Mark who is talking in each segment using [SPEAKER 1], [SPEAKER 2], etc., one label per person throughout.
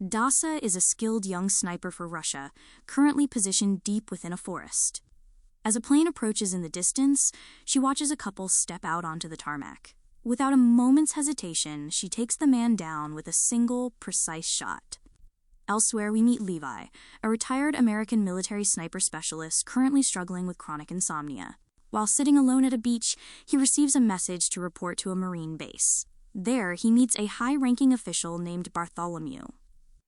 [SPEAKER 1] Drasa is a skilled young sniper for Russia, currently positioned deep within a forest. As a plane approaches in the distance, she watches a couple step out onto the tarmac. Without a moment's hesitation, she takes the man down with a single, precise shot. Elsewhere, we meet Levi, a retired American military sniper specialist currently struggling with chronic insomnia. While sitting alone at a beach, he receives a message to report to a Marine base. There, he meets a high-ranking official named Bartholomew.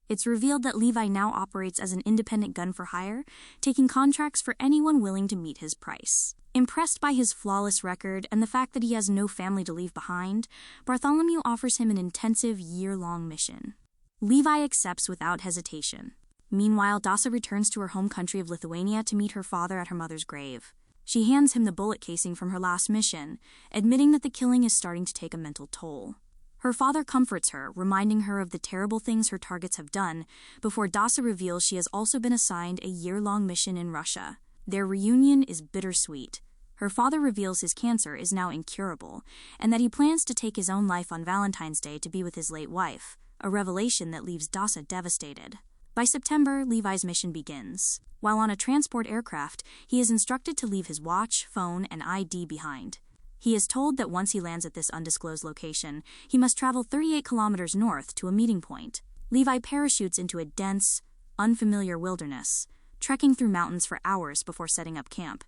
[SPEAKER 1] It's revealed that Levi now operates as an independent gun for hire, taking contracts for anyone willing to meet his price. Impressed by his flawless record and the fact that he has no family to leave behind, Bartholomew offers him an intensive year-long mission. Levi accepts without hesitation. Meanwhile, Drasa returns to her home country of Lithuania to meet her father at her mother's grave. She hands him the bullet casing from her last mission, admitting that the killing is starting to take a mental toll. Her father comforts her, reminding her of the terrible things her targets have done, before Drasa reveals she has also been assigned a year-long mission in Russia. Their reunion is bittersweet. Her father reveals his cancer is now incurable, and that he plans to take his own life on Valentine's Day to be with his late wife, a revelation that leaves Drasa devastated. By September, Levi's mission begins. While on a transport aircraft, he is instructed to leave his watch, phone, and ID behind. He is told that once he lands at this undisclosed location, he must travel 38 kilometers north to a meeting point. Levi parachutes into a dense, unfamiliar wilderness, trekking through mountains for hours before setting up camp.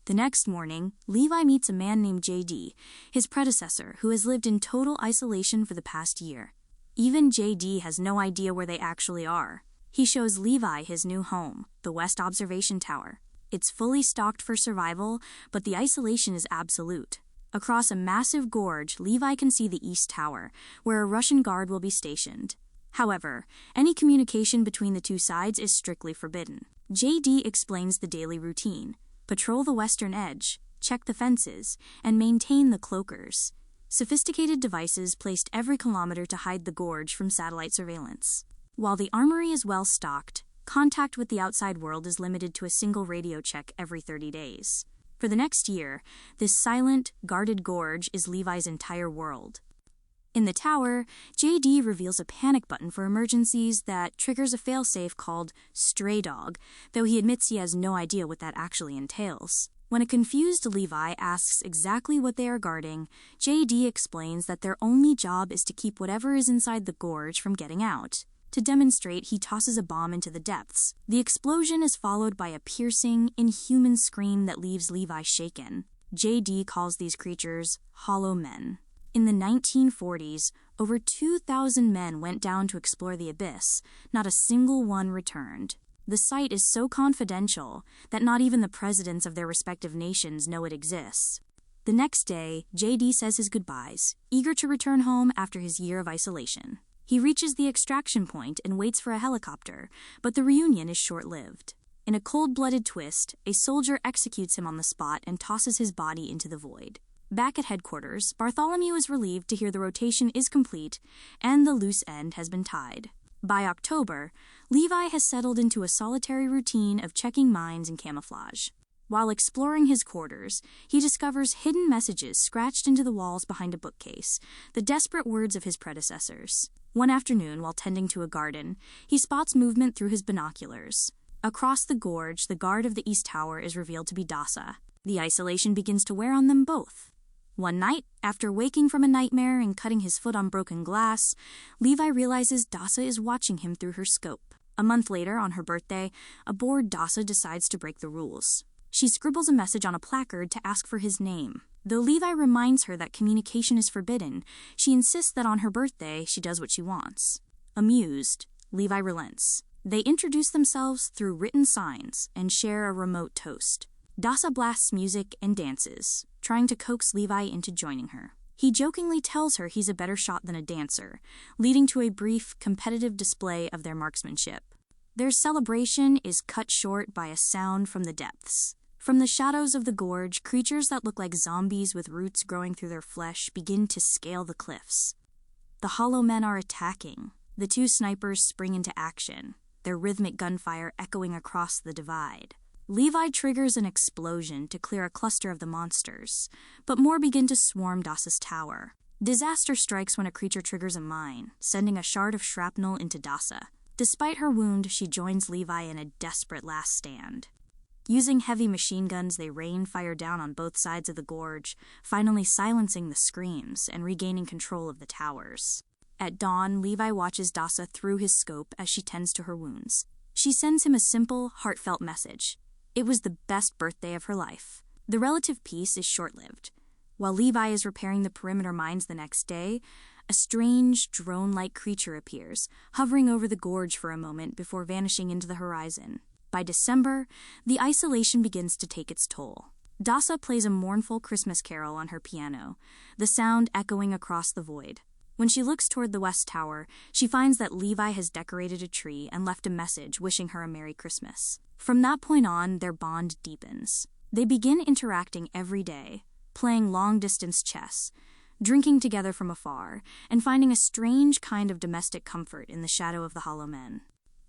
[SPEAKER 1] The next morning, Levi meets a man named JD, his predecessor, who has lived in total isolation for the past year. Even JD has no idea where they actually are. He shows Levi his new home, the West Observation Tower. It's fully stocked for survival, but the isolation is absolute. Across a massive gorge, Levi can see the East Tower, where a Russian guard will be stationed. However, any communication between the two sides is strictly forbidden. JD explains the daily routine: patrol the western edge, check the fences, and maintain the cloakers. Sophisticated devices placed every kilometer to hide the gorge from satellite surveillance. While the armory is well stocked, contact with the outside world is limited to a single radio check every 30 days. For the next year, this silent, guarded gorge is Levi's entire world. In the tower, JD reveals a panic button for emergencies that triggers a failsafe called Stray Dog, though he admits he has no idea what that actually entails. When a confused Levi asks exactly what they are guarding, JD explains that their only job is to keep whatever is inside the gorge from getting out. To demonstrate, he tosses a bomb into the depths. The explosion is followed by a piercing, inhuman scream that leaves Levi shaken. JD calls these creatures hollow men. In the 1940s, over 2,000 men went down to explore the abyss. Not a single one returned. The site is so confidential that not even the presidents of their respective nations know it exists. The next day, JD says his goodbyes, eager to return home after his year of isolation. He reaches the extraction point and waits for a helicopter, but the reunion is short-lived. In a cold-blooded twist, a soldier executes him on the spot and tosses his body into the void. Back at headquarters, Bartholomew is relieved to hear the rotation is complete and the loose end has been tied. By October, Levi has settled into a solitary routine of checking mines and camouflage. While exploring his quarters, he discovers hidden messages scratched into the walls behind a bookcase, the desperate words of his predecessors. One afternoon, while tending to a garden, he spots movement through his binoculars. Across the gorge, the guard of the East Tower is revealed to be Drasa. The isolation begins to wear on them both. One night, after waking from a nightmare and cutting his foot on broken glass, Levi realizes Drasa is watching him through her scope. A month later, on her birthday, a bored Drasa decides to break the rules. She scribbles a message on a placard to ask for his name. Though Levi reminds her that communication is forbidden, she insists that on her birthday she does what she wants. Amused, Levi relents. They introduce themselves through written signs and share a remote toast. Drasa blasts music and dances, trying to coax Levi into joining her. He jokingly tells her he's a better shot than a dancer, leading to a brief, competitive display of their marksmanship. Their celebration is cut short by a sound from the depths. From the shadows of the gorge, creatures that look like zombies with roots growing through their flesh begin to scale the cliffs. The hollow men are attacking. The two snipers spring into action, their rhythmic gunfire echoing across the divide. Levi triggers an explosion to clear a cluster of the monsters, but more begin to swarm Drasa's tower. Disaster strikes when a creature triggers a mine, sending a shard of shrapnel into Drasa. Despite her wound, she joins Levi in a desperate last stand. Using heavy machine guns, they rain fire down on both sides of the gorge, finally silencing the screams and regaining control of the towers. At dawn, Levi watches Drasa through his scope as she tends to her wounds. She sends him a simple, heartfelt message. It was the best birthday of her life. The relative peace is short-lived. While Levi is repairing the perimeter mines the next day, a strange, drone-like creature appears, hovering over the gorge for a moment before vanishing into the horizon. By December, the isolation begins to take its toll. Drasa plays a mournful Christmas carol on her piano, the sound echoing across the void. When she looks toward the West Tower, she finds that Levi has decorated a tree and left a message wishing her a Merry Christmas. From that point on, their bond deepens. They begin interacting every day, playing long-distance chess, drinking together from afar, and finding a strange kind of domestic comfort in the shadow of the Hollow Men.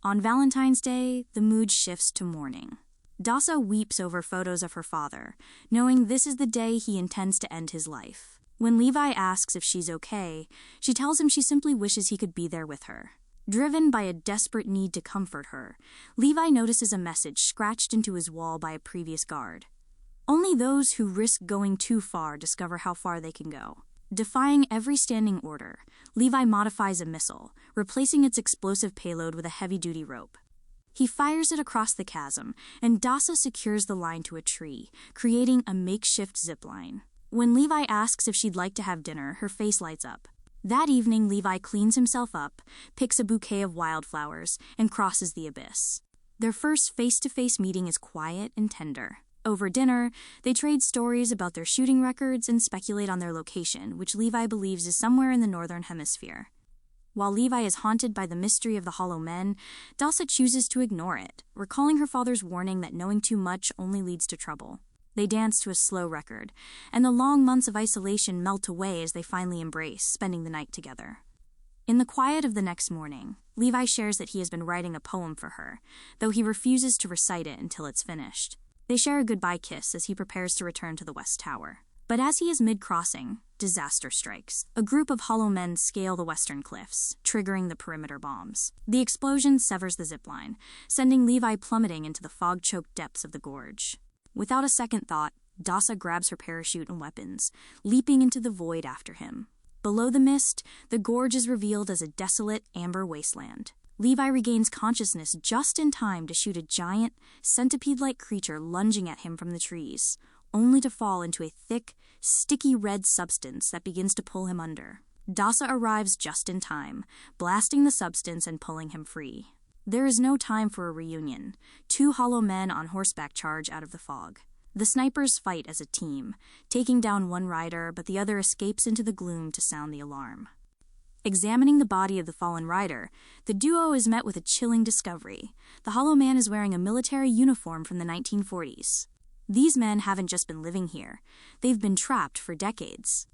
[SPEAKER 1] On Valentine's Day, the mood shifts to mourning. Drasa weeps over photos of her father, knowing this is the day he intends to end his life. When Levi asks if she's okay, she tells him she simply wishes he could be there with her. Driven by a desperate need to comfort her, Levi notices a message scratched into his wall by a previous guard. Only those who risk going too far discover how far they can go. Defying every standing order, Levi modifies a missile, replacing its explosive payload with a heavy-duty rope. He fires it across the chasm, and Drasa secures the line to a tree, creating a makeshift zipline. When Levi asks if she'd like to have dinner, her face lights up. That evening, Levi cleans himself up, picks a bouquet of wildflowers, and crosses the abyss. Their first face-to-face meeting is quiet and tender. Over dinner, they trade stories about their shooting records and speculate on their location, which Levi believes is somewhere in the Northern Hemisphere. While Levi is haunted by the mystery of the Hollow Men, Drasa chooses to ignore it, recalling her father's warning that knowing too much only leads to trouble. They dance to a slow record, and the long months of isolation melt away as they finally embrace, spending the night together. In the quiet of the next morning, Levi shares that he has been writing a poem for her, though he refuses to recite it until it's finished. They share a goodbye kiss as he prepares to return to the West Tower. But as he is mid-crossing, disaster strikes. A group of Hollow Men scale the western cliffs, triggering the perimeter bombs. The explosion severs the zipline, sending Levi plummeting into the fog-choked depths of the gorge. Without a second thought, Drasa grabs her parachute and weapons, leaping into the void after him. Below the mist, the gorge is revealed as a desolate, amber wasteland. Levi regains consciousness just in time to shoot a giant, centipede-like creature lunging at him from the trees, only to fall into a thick, sticky red substance that begins to pull him under. Drasa arrives just in time, blasting the substance and pulling him free. There is no time for a reunion. Two Hollow Men on horseback charge out of the fog. The snipers fight as a team, taking down one rider, but the other escapes into the gloom to sound the alarm. Examining the body of the fallen rider, the duo is met with a chilling discovery. The Hollow Man is wearing a military uniform from the 1940s. These men haven't just been living here. They've been trapped for decades.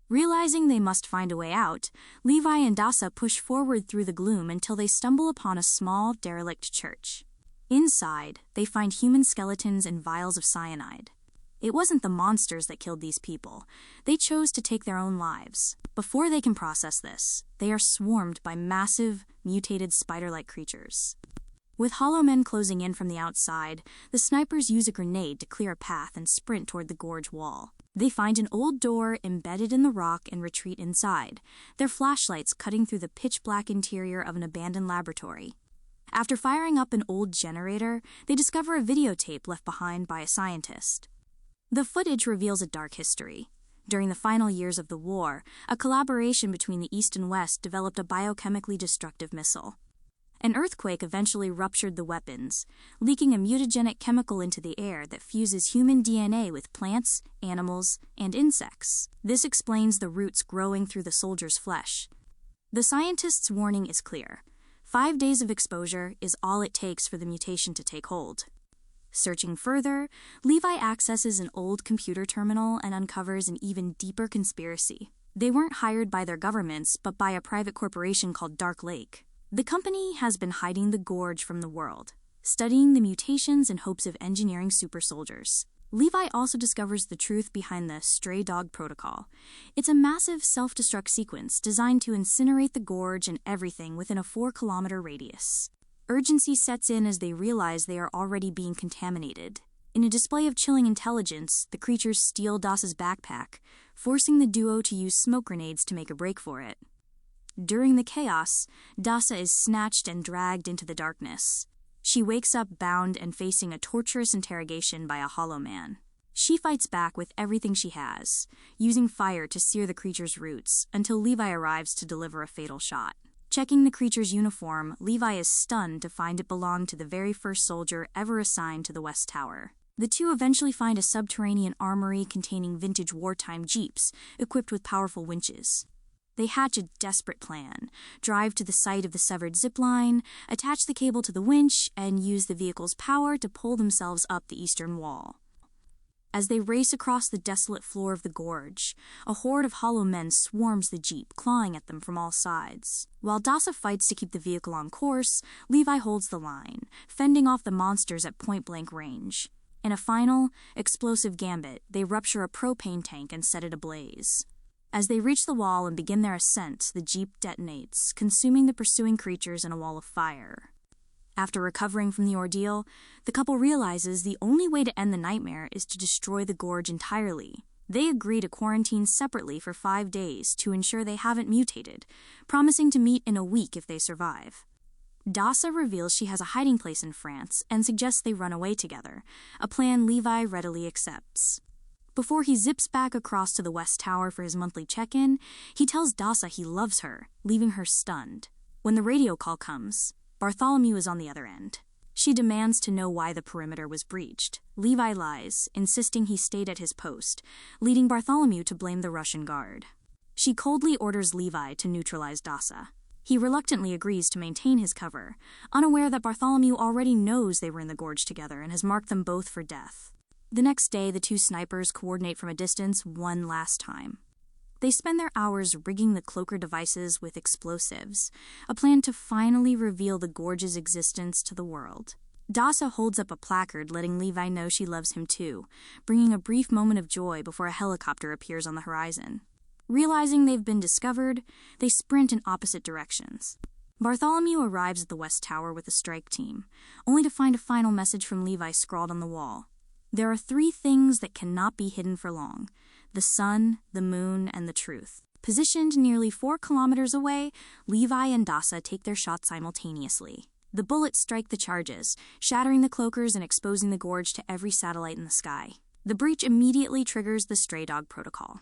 [SPEAKER 1] Realizing they must find a way out, Levi and Drasa push forward through the gloom until they stumble upon a small, derelict church. Inside, they find human skeletons and vials of cyanide. It wasn't the monsters that killed these people. They chose to take their own lives. Before they can process this, they are swarmed by massive, mutated spider-like creatures. With Hollow Men closing in from the outside, the snipers use a grenade to clear a path and sprint toward the gorge wall. They find an old door embedded in the rock and retreat inside, their flashlights cutting through the pitch-black interior of an abandoned laboratory. After firing up an old generator, they discover a videotape left behind by a scientist. The footage reveals a dark history. During the final years of the war, a collaboration between the East and West developed a biochemically destructive missile. An earthquake eventually ruptured the weapons, leaking a mutagenic chemical into the air that fuses human DNA with plants, animals, and insects. This explains the roots growing through the soldiers' flesh. The scientist's warning is clear. 5 days of exposure is all it takes for the mutation to take hold. Searching further, Levi accesses an old computer terminal and uncovers an even deeper conspiracy. They weren't hired by their governments, but by a private corporation called Darklake. The company has been hiding the Gorge from the world, studying the mutations in hopes of engineering super soldiers. Levi also discovers the truth behind the stray dog protocol. It's a massive self-destruct sequence designed to incinerate the gorge and everything within a 4-kilometer radius. Urgency sets in as they realize they are already being contaminated. In a display of chilling intelligence, the creatures steal Dasa's backpack, forcing the duo to use smoke grenades to make a break for it. During the chaos, Drasa is snatched and dragged into the darkness. She wakes up bound and facing a torturous interrogation by a hollow man. She fights back with everything she has, using fire to sear the creature's roots until Levi arrives to deliver a fatal shot. Checking the creature's uniform, Levi is stunned to find it belonged to the very first soldier ever assigned to the West Tower. The two eventually find a subterranean armory containing vintage wartime jeeps equipped with powerful winches. They hatch a desperate plan, drive to the site of the severed zipline, attach the cable to the winch, and use the vehicle's power to pull themselves up the eastern wall. As they race across the desolate floor of the gorge, a horde of hollow men swarms the jeep, clawing at them from all sides. While Drasa fights to keep the vehicle on course, Levi holds the line, fending off the monsters at point-blank range. In a final, explosive gambit, they rupture a propane tank and set it ablaze. As they reach the wall and begin their ascent, the jeep detonates, consuming the pursuing creatures in a wall of fire. After recovering from the ordeal, the couple realizes the only way to end the nightmare is to destroy the gorge entirely. They agree to quarantine separately for 5 days to ensure they haven't mutated, promising to meet in a week if they survive. Drasa reveals she has a hiding place in France and suggests they run away together, a plan Levi readily accepts. Before he zips back across to the West Tower for his monthly check-in, he tells Drasa he loves her, leaving her stunned. When the radio call comes, Bartholomew is on the other end. She demands to know why the perimeter was breached. Levi lies, insisting he stayed at his post, leading Bartholomew to blame the Russian guard. She coldly orders Levi to neutralize Drasa. He reluctantly agrees to maintain his cover, unaware that Bartholomew already knows they were in the gorge together and has marked them both for death. The next day, the two snipers coordinate from a distance one last time. They spend their hours rigging the cloaker devices with explosives, a plan to finally reveal the gorge's existence to the world. Drasa holds up a placard letting Levi know she loves him too, bringing a brief moment of joy before a helicopter appears on the horizon. Realizing they've been discovered, they sprint in opposite directions. Bartholomew arrives at the West Tower with a strike team, only to find a final message from Levi scrawled on the wall. There are 3 things that cannot be hidden for long: the sun, the moon, and the truth. Positioned nearly 4 kilometers away, Levi and Drasa take their shot simultaneously. The bullets strike the charges, shattering the cloakers and exposing the gorge to every satellite in the sky. The breach immediately triggers the stray dog protocol.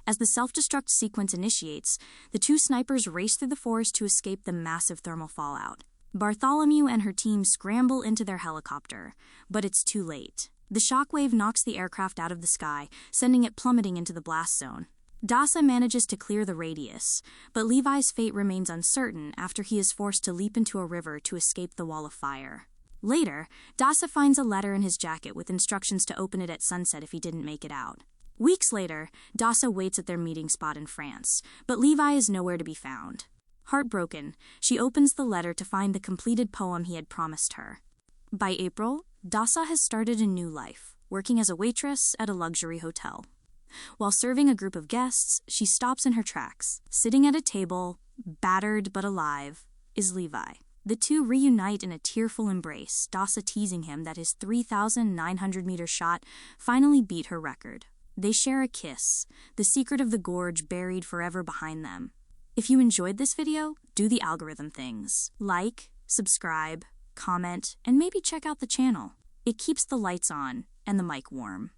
[SPEAKER 1] As the self-destruct sequence initiates, the two snipers race through the forest to escape the massive thermal fallout. Bartholomew and her team scramble into their helicopter, but it's too late. The shockwave knocks the aircraft out of the sky, sending it plummeting into the blast zone. Drasa manages to clear the radius, but Levi's fate remains uncertain after he is forced to leap into a river to escape the wall of fire. Later, Drasa finds a letter in his jacket with instructions to open it at sunset if he didn't make it out. Weeks later, Drasa waits at their meeting spot in France, but Levi is nowhere to be found. Heartbroken, she opens the letter to find the completed poem he had promised her. By April, Drasa has started a new life, working as a waitress at a luxury hotel. While serving a group of guests, she stops in her tracks. Sitting at a table, battered but alive, is Levi. The two reunite in a tearful embrace, Drasa teasing him that his 3,900-meter shot finally beat her record. They share a kiss, the secret of the gorge buried forever behind them. If you enjoyed this video, do the algorithm things. Like, subscribe, comment, and maybe check out the channel. It keeps the lights on and the mic warm.